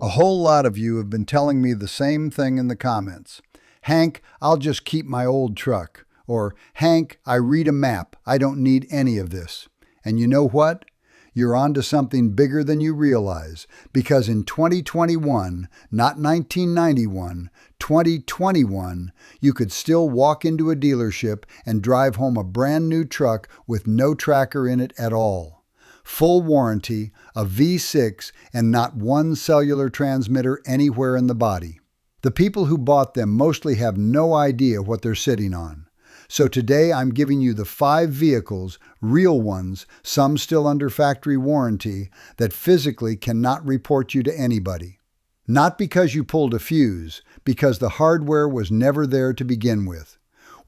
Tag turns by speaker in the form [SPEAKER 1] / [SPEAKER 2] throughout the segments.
[SPEAKER 1] A whole lot of you have been telling me the same thing in the comments. Hank, I'll just keep my old truck. Or, Hank, I read a map. I don't need any of this. And you know what? You're onto something bigger than you realize, because in 2021, not 1991, 2021, you could still walk into a dealership and drive home a brand new truck with no tracker in it at all. Full warranty, a V6, and not one cellular transmitter anywhere in the body. The people who bought them mostly have no idea what they're sitting on. So today I'm giving you the 5 vehicles, real ones, some still under factory warranty, that physically cannot report you to anybody. Not because you pulled a fuse, because the hardware was never there to begin with.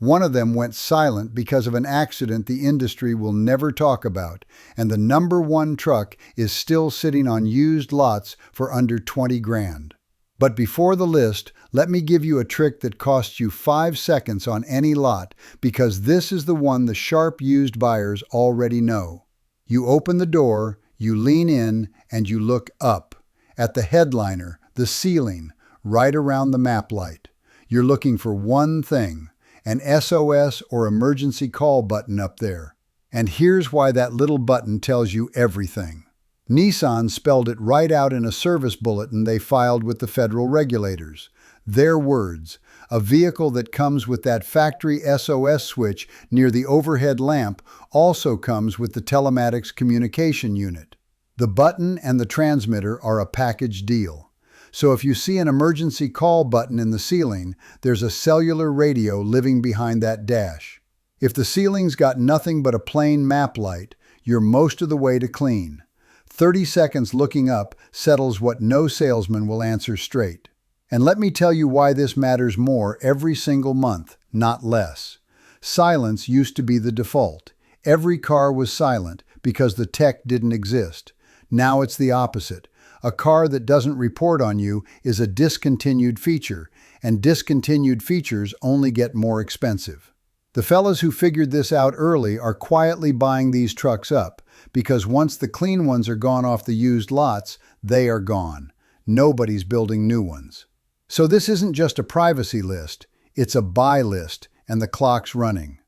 [SPEAKER 1] One of them went silent because of an accident the industry will never talk about, and the number 1 truck is still sitting on used lots for under 20 grand. But before the list, let me give you a trick that costs you 5 seconds on any lot, because this is the one the sharp used buyers already know. You open the door, you lean in, and you look up at the headliner, the ceiling, right around the map light. You're looking for one thing, an SOS or emergency call button up there. And here's why that little button tells you everything. Nissan spelled it right out in a service bulletin they filed with the federal regulators. Their words, a vehicle that comes with that factory SOS switch near the overhead lamp also comes with the telematics communication unit. The button and the transmitter are a package deal. So if you see an emergency call button in the ceiling, there's a cellular radio living behind that dash. If the ceiling's got nothing but a plain map light, you're most of the way to clean. 30 seconds looking up settles what no salesman will answer straight. And let me tell you why this matters more every single month, not less. Silence used to be the default. Every car was silent because the tech didn't exist. Now it's the opposite. A car that doesn't report on you is a discontinued feature, and discontinued features only get more expensive. The fellas who figured this out early are quietly buying these trucks up, because once the clean ones are gone off the used lots, they are gone. Nobody's building new ones. So this isn't just a privacy list, it's a buy list, and the clock's running.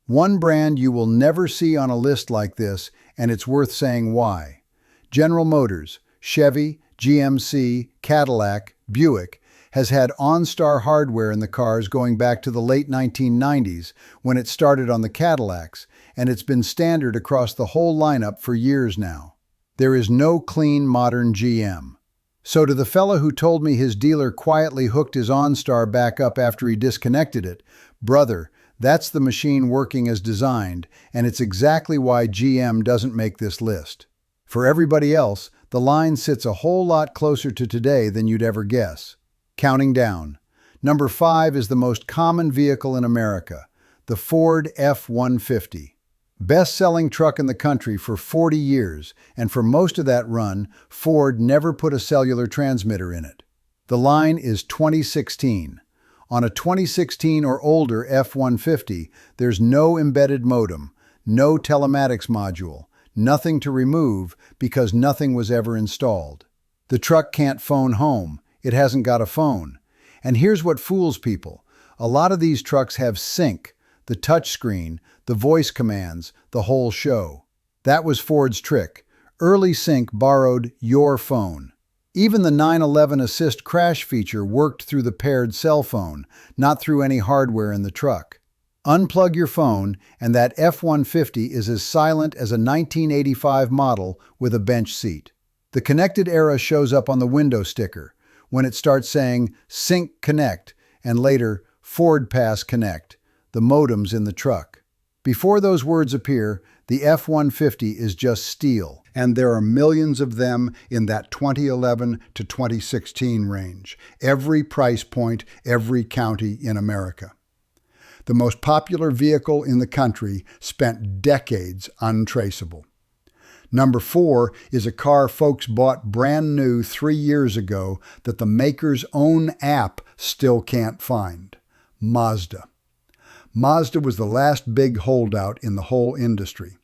[SPEAKER 1] One brand you will never see on a list like this, and it's worth saying why. General Motors, Chevy, GMC, Cadillac, Buick has had OnStar hardware in the cars going back to the late 1990s when it started on the Cadillacs, and it's been standard across the whole lineup for years now. There is no clean modern GM. So to the fella who told me his dealer quietly hooked his OnStar back up after he disconnected it, brother, that's the machine working as designed, and it's exactly why GM doesn't make this list. For everybody else, the line sits a whole lot closer to today than you'd ever guess. Counting down. Number 5 is the most common vehicle in America, the Ford F-150. Best-selling truck in the country for 40 years, and for most of that run, Ford never put a cellular transmitter in it. The line is 2016. On a 2016 or older F-150, there's no embedded modem, no telematics module, nothing to remove because nothing was ever installed. The truck can't phone home. It hasn't got a phone. And here's what fools people. A lot of these trucks have sync, the touchscreen, the voice commands, the whole show. That was Ford's trick. Early sync borrowed your phone. Even the 911 Assist crash feature worked through the paired cell phone, not through any hardware in the truck. Unplug your phone, and that F-150 is as silent as a 1985 model with a bench seat. The connected era shows up on the window sticker when it starts saying Sync Connect and later Ford Pass Connect, the modems in the truck. Before those words appear, the F-150 is just steel, and there are millions of them in that 2011 to 2016 range, every price point, every county in America. The most popular vehicle in the country spent decades untraceable. Number 4 is a car folks bought brand new 3 years ago that the maker's own app still can't find. Mazda. Mazda was the last big holdout in the whole industry.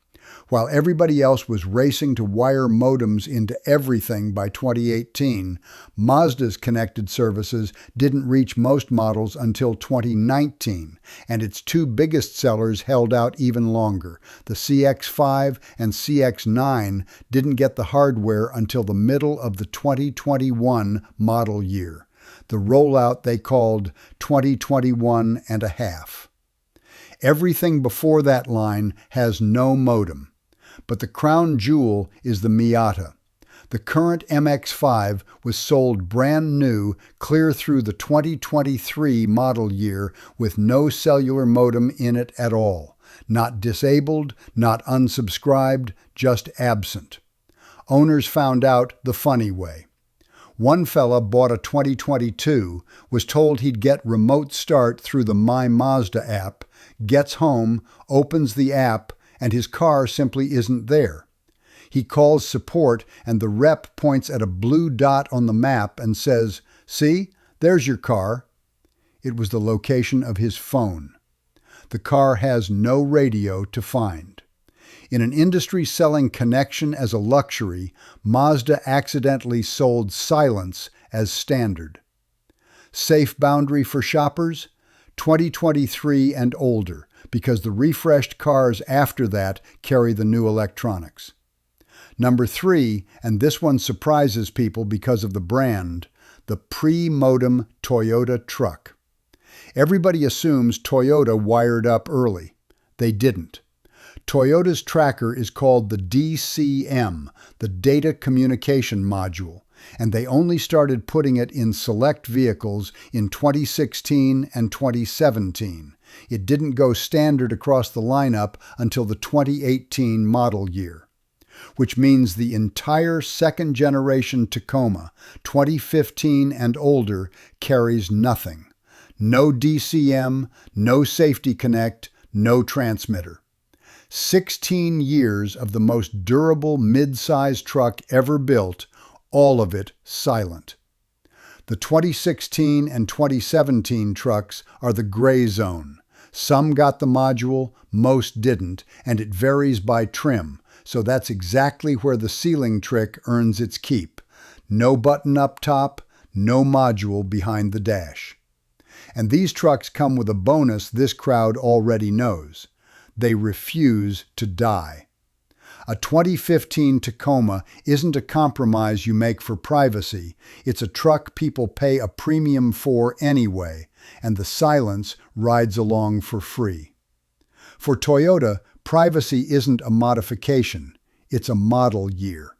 [SPEAKER 1] While everybody else was racing to wire modems into everything by 2018, Mazda's connected services didn't reach most models until 2019, and its two biggest sellers held out even longer. The CX-5 and CX-9 didn't get the hardware until the middle of the 2021 model year, the rollout they called 2021 and a half. Everything before that line has no modem. But the crown jewel is the Miata. The current MX-5 was sold brand new clear through the 2023 model year with no cellular modem in it at all. Not disabled, not unsubscribed, just absent. Owners found out the funny way. One fella bought a 2022, was told he'd get remote start through the My Mazda app, gets home, opens the app, and his car simply isn't there. He calls support, and the rep points at a blue dot on the map and says, "See, there's your car." It was the location of his phone. The car has no radio to find. In an industry selling connection as a luxury, Mazda accidentally sold silence as standard. Safe boundary for shoppers? 2023 and older, because the refreshed cars after that carry the new electronics. Number 3, and this one surprises people because of the brand, the pre-modem Toyota truck. Everybody assumes Toyota wired up early. They didn't. Toyota's tracker is called the DCM, the Data Communication Module, and they only started putting it in select vehicles in 2016 and 2017. It didn't go standard across the lineup until the 2018 model year, which means the entire second-generation Tacoma, 2015 and older, carries nothing. No DCM, no safety connect, no transmitter. 16 years of the most durable mid-size truck ever built, all of it silent. The 2016 and 2017 trucks are the gray zone. Some got the module, most didn't, and it varies by trim, so that's exactly where the ceiling trick earns its keep. No button up top, no module behind the dash. And these trucks come with a bonus this crowd already knows. They refuse to die. A 2015 Tacoma isn't a compromise you make for privacy. It's a truck people pay a premium for anyway, and the silence rides along for free. For Toyota, privacy isn't a modification. It's a model year.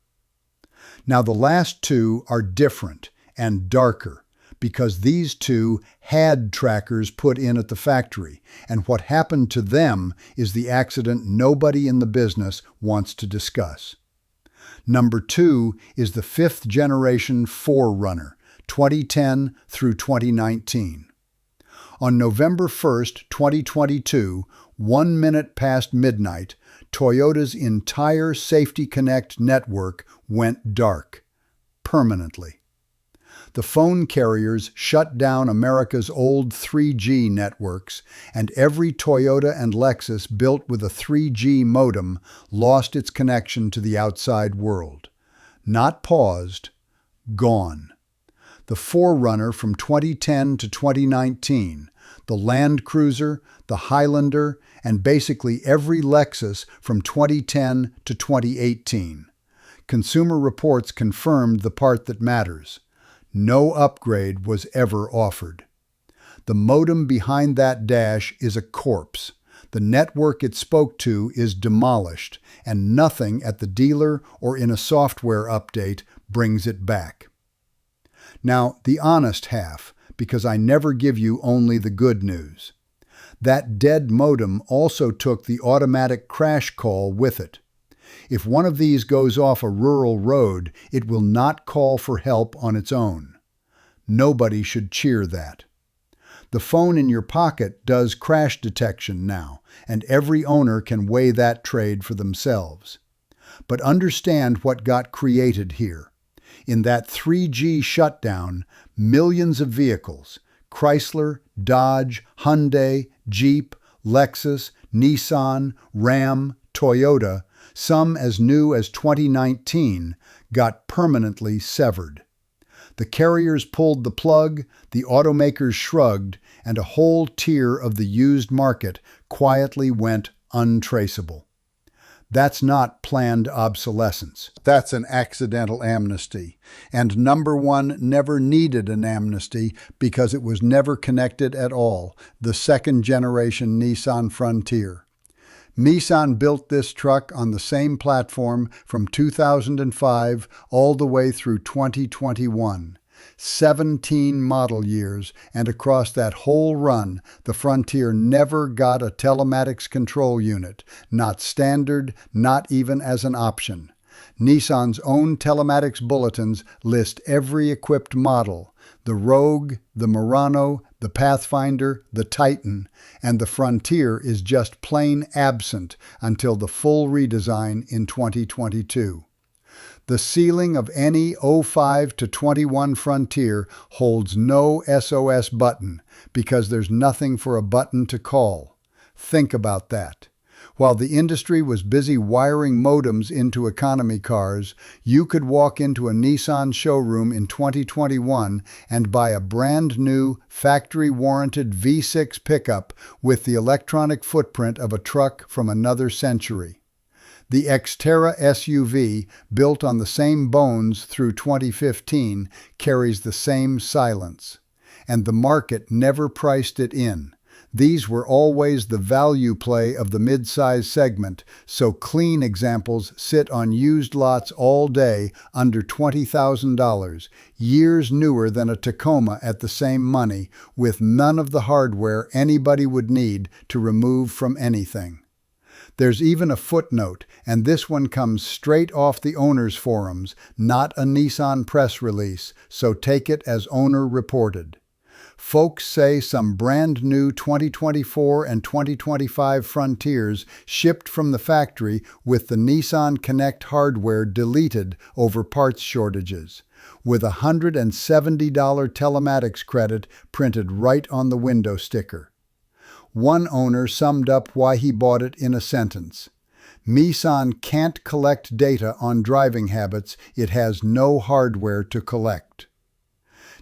[SPEAKER 1] Now the last two are different and darker, because these two had trackers put in at the factory, and what happened to them is the accident nobody in the business wants to discuss. Number 2 is the 5th generation 4Runner, 2010 through 2019. On November 1st, 2022, 1 minute past midnight, Toyota's entire Safety Connect network went dark, permanently. The phone carriers shut down America's old 3G networks, and every Toyota and Lexus built with a 3G modem lost its connection to the outside world. Not paused, gone. The 4Runner from 2010 to 2019, the Land Cruiser, the Highlander, and basically every Lexus from 2010 to 2018. Consumer Reports confirmed the part that matters. No upgrade was ever offered. The modem behind that dash is a corpse. The network it spoke to is demolished, and nothing at the dealer or in a software update brings it back. Now, the honest half, because I never give you only the good news. That dead modem also took the automatic crash call with it. If one of these goes off a rural road, it will not call for help on its own. Nobody should cheer that. The phone in your pocket does crash detection now, and every owner can weigh that trade for themselves. But understand what got created here. In that 3G shutdown, millions of vehicles, Chrysler, Dodge, Hyundai, Jeep, Lexus, Nissan, Ram, Toyota, some as new as 2019, got permanently severed. The carriers pulled the plug, the automakers shrugged, and a whole tier of the used market quietly went untraceable. That's not planned obsolescence. That's an accidental amnesty. And number one never needed an amnesty because it was never connected at all, the second-generation Nissan Frontier. Nissan built this truck on the same platform from 2005 all the way through 2021. 17 model years, and across that whole run, the Frontier never got a telematics control unit, not standard, not even as an option. Nissan's own telematics bulletins list every equipped model: the Rogue, the Murano, the Pathfinder, the Titan, and the Frontier is just plain absent until the full redesign in 2022. The ceiling of any 05 to 21 Frontier holds no SOS button because there's nothing for a button to call. Think about that. While the industry was busy wiring modems into economy cars, you could walk into a Nissan showroom in 2021 and buy a brand new, factory-warranted V6 pickup with the electronic footprint of a truck from another century. The Xterra SUV, built on the same bones through 2015, carries the same silence. And the market never priced it in. These were always the value play of the mid-size segment, so clean examples sit on used lots all day under $20,000, years newer than a Tacoma at the same money, with none of the hardware anybody would need to remove from anything. There's even a footnote, and this one comes straight off the owner's forums, not a Nissan press release, so take it as owner reported. Folks say some brand new 2024 and 2025 Frontiers shipped from the factory with the Nissan Connect hardware deleted over parts shortages, with a $170 telematics credit printed right on the window sticker. One owner summed up why he bought it in a sentence: Nissan can't collect data on driving habits, it has no hardware to collect.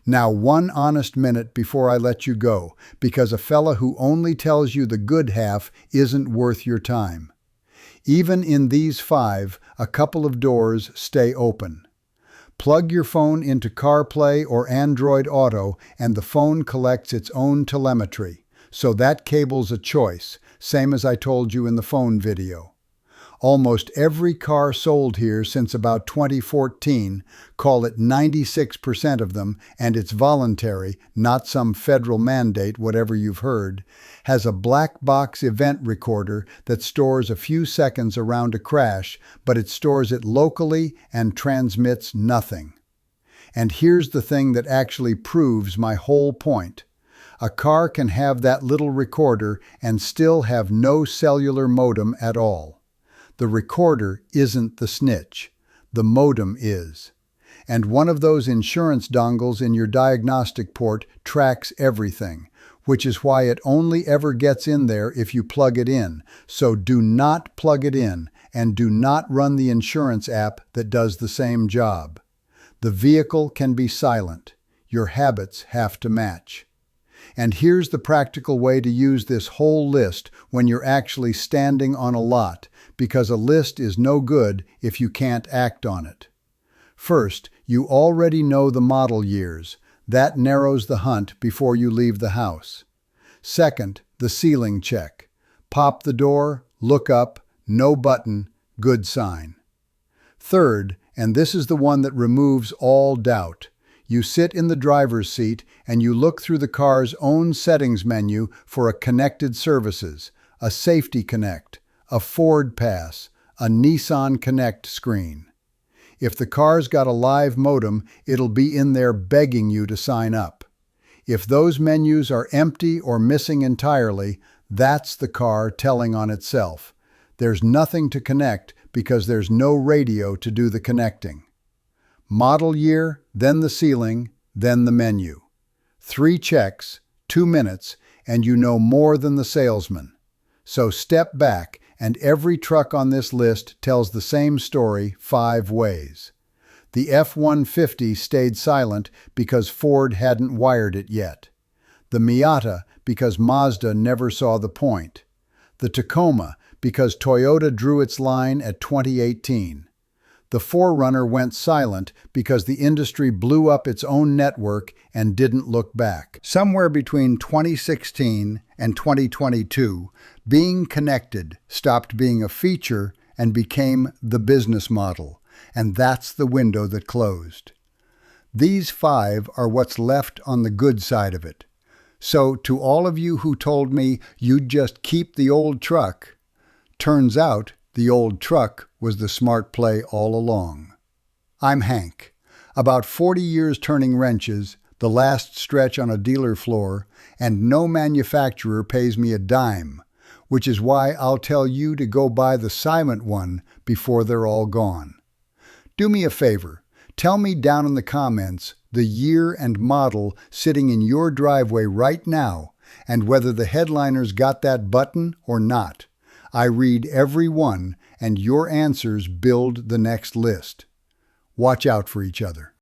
[SPEAKER 1] Now, one honest minute before I let you go, because a fella who only tells you the good half isn't worth your time. Even in these 5, a couple of doors stay open. Plug your phone into CarPlay or Android Auto, and the phone collects its own telemetry. So that cable's a choice, same as I told you in the phone video. Almost every car sold here since about 2014, call it 96% of them, and it's voluntary, not some federal mandate, whatever you've heard, has a black box event recorder that stores a few seconds around a crash, but it stores it locally and transmits nothing. And here's the thing that actually proves my whole point. A car can have that little recorder and still have no cellular modem at all. The recorder isn't the snitch. The modem is. And one of those insurance dongles in your diagnostic port tracks everything, which is why it only ever gets in there if you plug it in. So do not plug it in, and do not run the insurance app that does the same job. The vehicle can be silent. Your habits have to match. And here's the practical way to use this whole list when you're actually standing on a lot, because a list is no good if you can't act on it. First, you already know the model years. That narrows the hunt before you leave the house. Second, the ceiling check. Pop the door, look up, no button, good sign. Third, and this is the one that removes all doubt, you sit in the driver's seat and you look through the car's own settings menu for a connected services, a Safety Connect, a Ford Pass, a Nissan Connect screen. If the car's got a live modem, it'll be in there begging you to sign up. If those menus are empty or missing entirely, that's the car telling on itself. There's nothing to connect because there's no radio to do the connecting. Model year, then the ceiling, then the menu. 3 checks, 2 minutes, and you know more than the salesman. So step back and every truck on this list tells the same story 5 ways. The F-150 stayed silent because Ford hadn't wired it yet. The Miata because Mazda never saw the point. The Tacoma because Toyota drew its line at 2018. The 4Runner went silent because the industry blew up its own network and didn't look back. Somewhere between 2016 and 2022, being connected stopped being a feature and became the business model, and that's the window that closed. These 5 are what's left on the good side of it. So to all of you who told me you'd just keep the old truck, turns out the old truck was the smart play all along. I'm Hank. About 40 years turning wrenches, the last stretch on a dealer floor, and no manufacturer pays me a dime, which is why I'll tell you to go buy the silent one before they're all gone. Do me a favor. Tell me down in the comments the year and model sitting in your driveway right now and whether the headliner's got that button or not. I read every one, and your answers build the next list. Watch out for each other.